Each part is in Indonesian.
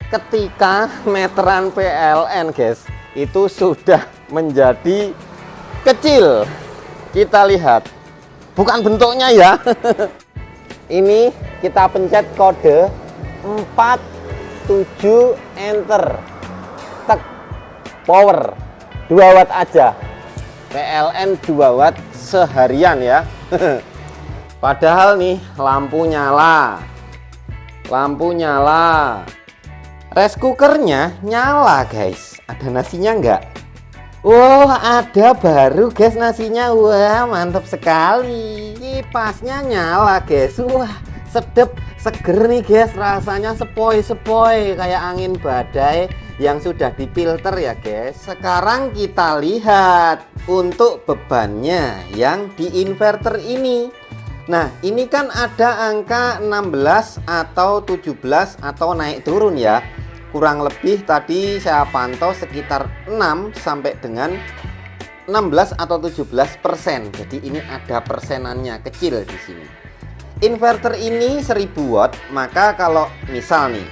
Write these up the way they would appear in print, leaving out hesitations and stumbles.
Ketika meteran PLN guys itu sudah menjadi kecil, kita lihat bukan bentuknya ya. Ini kita pencet kode 47 enter, tek, power 2 watt aja, PLN 2 watt seharian ya. Padahal nih lampu nyala, rice cookernya nyala guys. Ada nasinya enggak? Oh, ada baru guys nasinya. Wah, mantap sekali. Kipasnya nyala guys. Wah, sedep, seger nih guys. Rasanya sepoi-sepoi kayak angin badai yang sudah difilter ya guys. Sekarang kita lihat untuk bebannya yang di inverter ini. Nah, ini kan ada angka 16 atau 17 atau naik turun ya. Kurang lebih tadi saya pantau sekitar 6 sampai dengan 16 atau 17%. Jadi ini ada persenannya kecil di sini. Inverter ini 1000 watt, maka kalau misal nih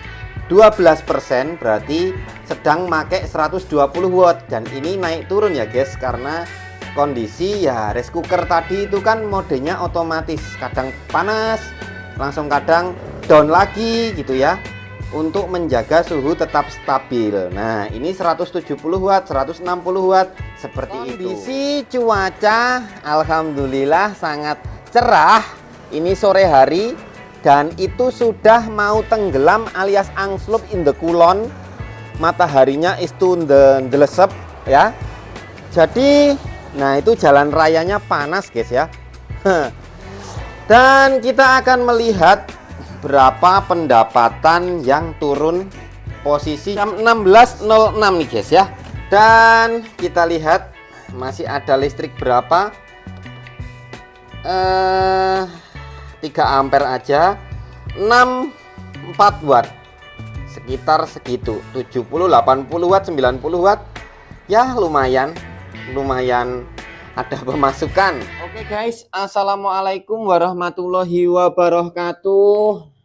12% berarti sedang pakai 120 watt, dan ini naik turun ya guys, karena kondisi ya rice cooker tadi itu kan modenya otomatis, kadang panas langsung kadang down lagi gitu ya, untuk menjaga suhu tetap stabil. Nah, ini 170 watt, 160 watt seperti itu. Kondisi cuaca alhamdulillah sangat cerah. Ini sore hari dan itu sudah mau tenggelam alias angslop in the kulon. Mataharinya is to the lesep ya. Jadi, nah itu jalan rayanya panas guys ya. Dan kita akan melihat berapa pendapatan yang turun posisi jam 16.06 nih guys ya. Dan kita lihat masih ada listrik berapa, 3 ampere aja, 64 watt, sekitar segitu, 70, 80 watt, 90 watt ya, lumayan ada pemasukan. Oke guys, assalamualaikum warahmatullahi wabarakatuh.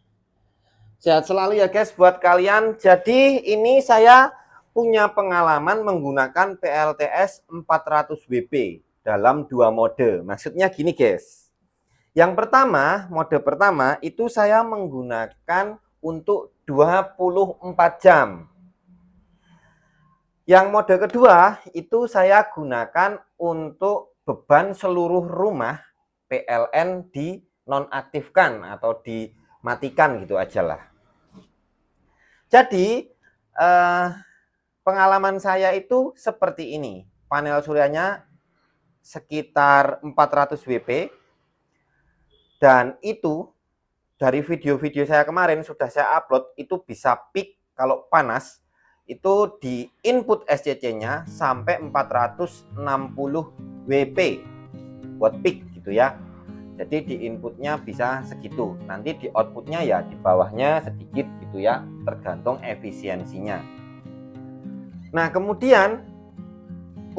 Sehat selalu ya guys buat kalian. Jadi ini saya punya pengalaman menggunakan PLTS 400 WP dalam 2 mode. Maksudnya gini guys. Yang pertama, mode pertama itu saya menggunakan untuk 24 jam. Yang mode kedua itu saya gunakan untuk beban seluruh rumah PLN dinonaktifkan atau dimatikan gitu aja lah. Jadi pengalaman saya itu seperti ini. Panel suryanya sekitar 400 WP, dan itu dari video-video saya kemarin sudah saya upload, itu bisa peak kalau panas itu di input SCC-nya sampai 460 WP buat peak gitu ya. Jadi di inputnya bisa segitu, nanti di outputnya ya di bawahnya sedikit gitu ya, tergantung efisiensinya. Nah kemudian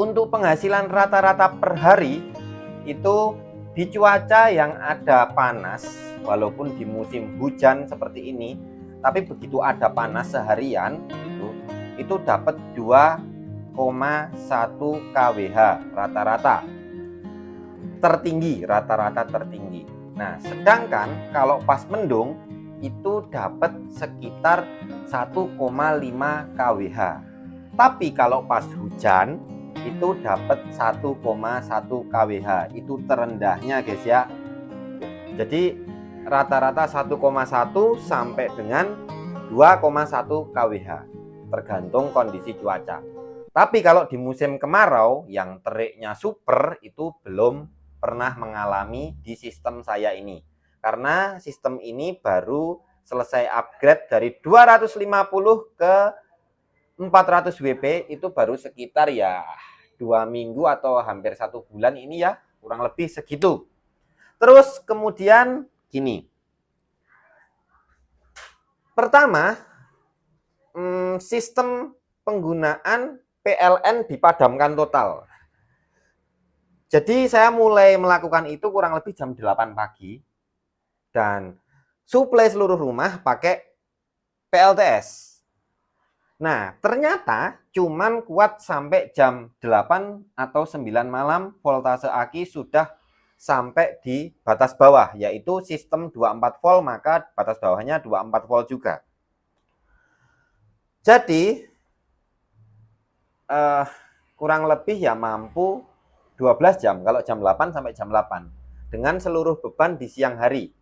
untuk penghasilan rata-rata per hari itu di cuaca yang ada panas, walaupun di musim hujan seperti ini, tapi begitu ada panas seharian itu dapat 2,1 kWh rata-rata tertinggi, rata-rata tertinggi. Nah, sedangkan kalau pas mendung itu dapat sekitar 1,5 kWh. Tapi kalau pas hujan itu dapat 1,1 kWh. Itu terendahnya guys ya. Jadi rata-rata 1,1 sampai dengan 2,1 kWh tergantung kondisi cuaca. Tapi kalau di musim kemarau yang teriknya super itu belum pernah mengalami di sistem saya ini, karena sistem ini baru selesai upgrade dari 250 ke 400 WP, itu baru sekitar ya 2 minggu atau hampir 1 bulan ini ya, kurang lebih segitu. Terus kemudian gini, pertama sistem penggunaan PLN dipadamkan total. Jadi saya mulai melakukan itu kurang lebih jam 8 pagi. Dan suplai seluruh rumah pakai PLTS. Nah, ternyata cuman kuat sampai jam 8 atau 9 malam, voltase aki sudah sampai di batas bawah, yaitu sistem 24 volt, maka batas bawahnya 24 volt juga. Jadi, kurang lebih ya mampu 12 jam, kalau jam 8 sampai jam 8. Dengan seluruh beban di siang hari.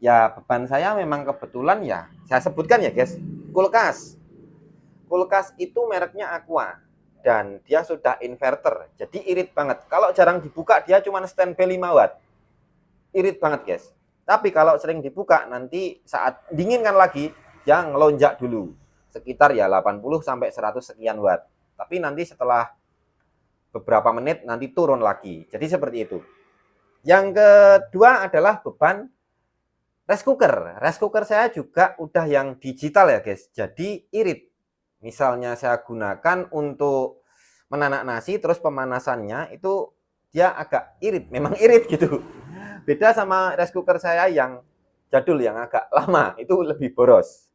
Ya, beban saya memang kebetulan ya, saya sebutkan ya guys, kulkas. Kulkas itu mereknya Aqua dan dia sudah inverter, jadi irit banget. Kalau jarang dibuka dia cuma standby 5 watt, irit banget guys. Tapi kalau sering dibuka nanti saat dinginkan lagi dia ngelonjak dulu sekitar ya 80 sampai 100 sekian watt. Tapi nanti setelah beberapa menit nanti turun lagi. Jadi seperti itu. Yang kedua adalah beban rice cooker. Rice cooker saya juga udah yang digital ya guys, jadi irit. Misalnya saya gunakan untuk menanak nasi, terus pemanasannya itu dia agak irit, memang irit gitu. Beda sama rice cooker saya yang jadul, yang agak lama, itu lebih boros.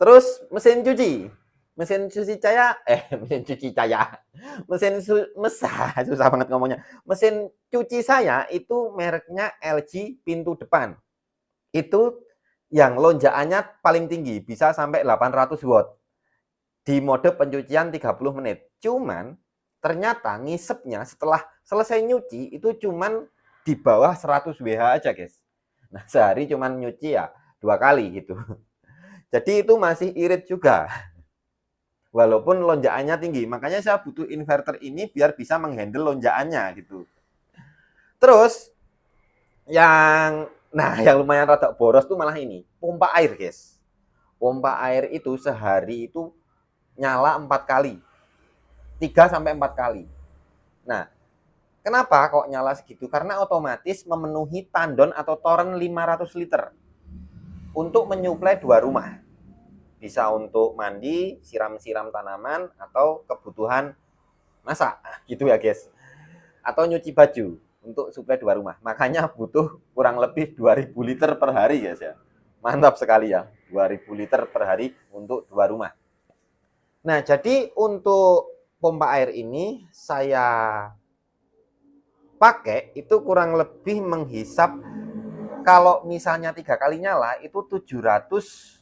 Terus mesin cuci susah banget ngomongnya. Mesin cuci saya itu mereknya LG pintu depan. Itu yang lonjakannya paling tinggi, bisa sampai 800 watt. Di mode pencucian 30 menit. Cuman ternyata ngisepnya setelah selesai nyuci itu cuman di bawah 100 WH aja guys. Nah sehari cuman nyuci ya 2 kali gitu. Jadi itu masih irit juga. Walaupun lonjakannya tinggi. Makanya saya butuh inverter ini biar bisa menghandle lonjakannya gitu. Terus yang lumayan rada boros tuh malah ini, pompa air guys. Pompa air itu sehari itu nyala 4 kali, 3 sampai 4 kali. Nah, kenapa kok nyala segitu? Karena otomatis memenuhi tandon atau toren 500 liter untuk menyuplai 2 rumah. Bisa untuk mandi, siram-siram tanaman, atau kebutuhan masak, gitu ya guys. Atau nyuci baju untuk suplai 2 rumah. Makanya butuh kurang lebih 2000 liter per hari guys ya. Mantap sekali ya, 2000 liter per hari untuk 2 rumah. Nah, jadi untuk pompa air ini saya pakai itu kurang lebih menghisap, kalau misalnya 3 kali nyala itu 700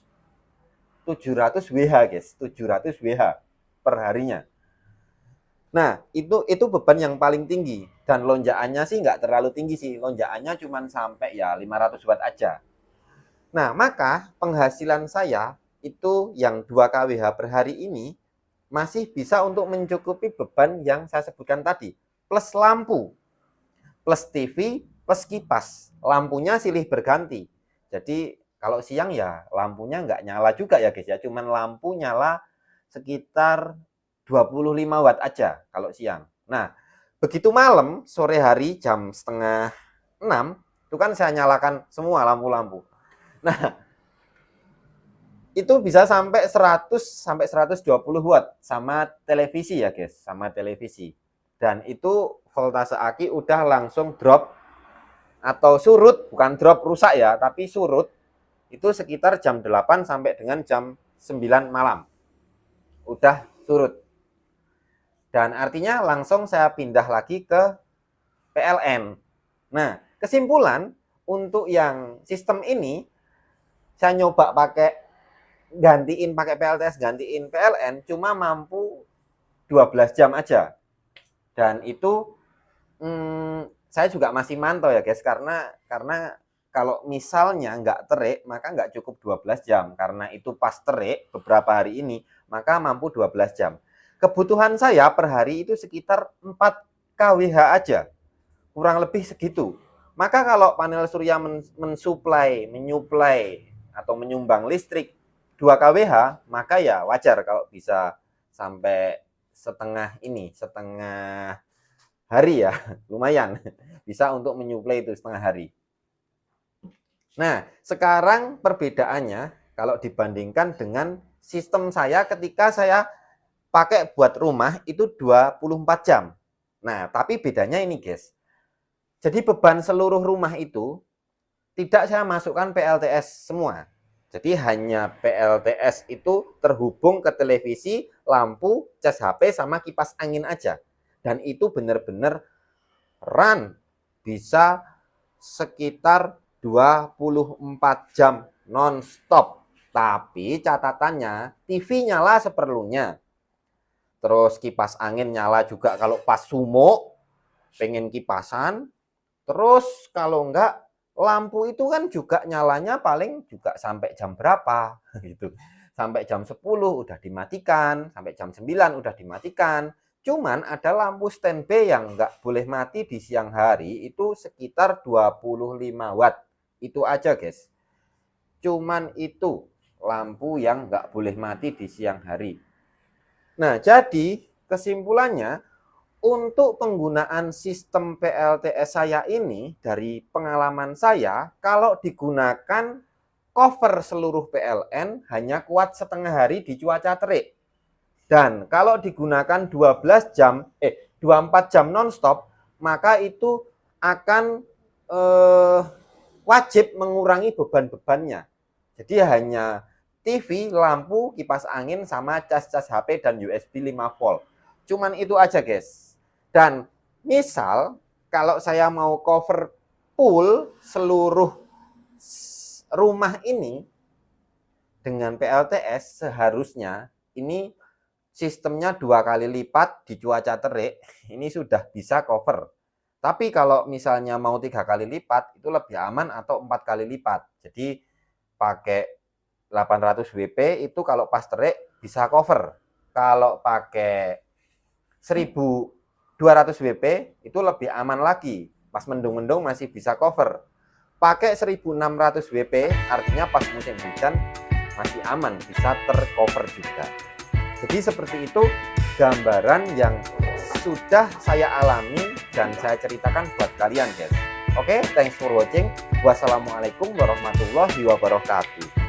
WH guys, 700 WH per harinya. Nah, itu beban yang paling tinggi dan lonjakannya sih nggak terlalu tinggi sih, lonjakannya cuma sampai ya 500 watt aja. Nah, maka penghasilan saya itu yang 2 kWh per hari ini masih bisa untuk mencukupi beban yang saya sebutkan tadi, plus lampu, plus TV, plus kipas. Lampunya silih berganti. Jadi kalau siang ya lampunya nggak nyala juga ya guys ya, cuman lampu nyala sekitar 25 watt aja kalau siang. Nah, begitu malam, sore hari jam setengah 6, itu kan saya nyalakan semua lampu-lampu. Nah, itu bisa sampai 100 sampai 120 watt sama televisi ya guys, sama televisi. Dan itu voltase aki udah langsung drop atau surut, bukan drop rusak ya, tapi surut itu sekitar jam 8 sampai dengan jam 9 malam. Udah surut. Dan artinya langsung saya pindah lagi ke PLN. Nah, kesimpulan untuk yang sistem ini saya nyoba gantiin pakai PLTS, gantiin PLN cuma mampu 12 jam aja. Dan itu saya juga masih mantau ya guys, karena kalau misalnya nggak terik maka nggak cukup 12 jam, karena itu pas terik beberapa hari ini maka mampu 12 jam. Kebutuhan saya per hari itu sekitar 4 kWh aja, kurang lebih segitu. Maka kalau panel surya menyuplai atau menyumbang listrik 2 kWh, maka ya wajar kalau bisa sampai setengah hari ya, lumayan bisa untuk menyuplai itu setengah hari. Nah, sekarang perbedaannya kalau dibandingkan dengan sistem saya ketika saya pakai buat rumah itu 24 jam. Nah, tapi bedanya ini guys. Jadi beban seluruh rumah itu tidak saya masukkan PLTS semua. Jadi hanya PLTS itu terhubung ke televisi, lampu, cas HP, sama kipas angin aja. Dan itu benar-benar run bisa sekitar 24 jam non-stop. Tapi catatannya TV nyala seperlunya. Terus kipas angin nyala juga kalau pas sumo, pengen kipasan. Terus kalau enggak, lampu itu kan juga nyalanya paling juga sampai jam berapa gitu. Sampai jam 10 udah dimatikan, sampai jam 9 udah dimatikan. Cuman ada lampu standby yang enggak boleh mati di siang hari itu sekitar 25 watt. Itu aja guys. Cuman itu lampu yang enggak boleh mati di siang hari. Nah, jadi kesimpulannya, untuk penggunaan sistem PLTS saya ini, dari pengalaman saya, kalau digunakan cover seluruh PLN hanya kuat setengah hari di cuaca terik. Dan kalau digunakan 24 jam nonstop, maka itu akan wajib mengurangi beban-bebannya. Jadi hanya TV, lampu, kipas angin, sama cas-cas HP dan USB 5 volt. Cuman itu aja guys. Dan misal kalau saya mau cover full seluruh rumah ini dengan PLTS, seharusnya ini sistemnya 2 kali lipat di cuaca terik, ini sudah bisa cover. Tapi kalau misalnya mau 3 kali lipat, itu lebih aman, atau 4 kali lipat. Jadi pakai 800 WP itu kalau pas terik bisa cover. Kalau pakai 1200 WP itu lebih aman lagi. Pas mendung-mendung masih bisa cover. Pakai 1600 WP artinya pas musim hujan masih aman, bisa tercover juga. Jadi seperti itu gambaran yang sudah saya alami dan saya ceritakan buat kalian guys. Oke, thanks for watching. Wassalamualaikum warahmatullahi wabarakatuh.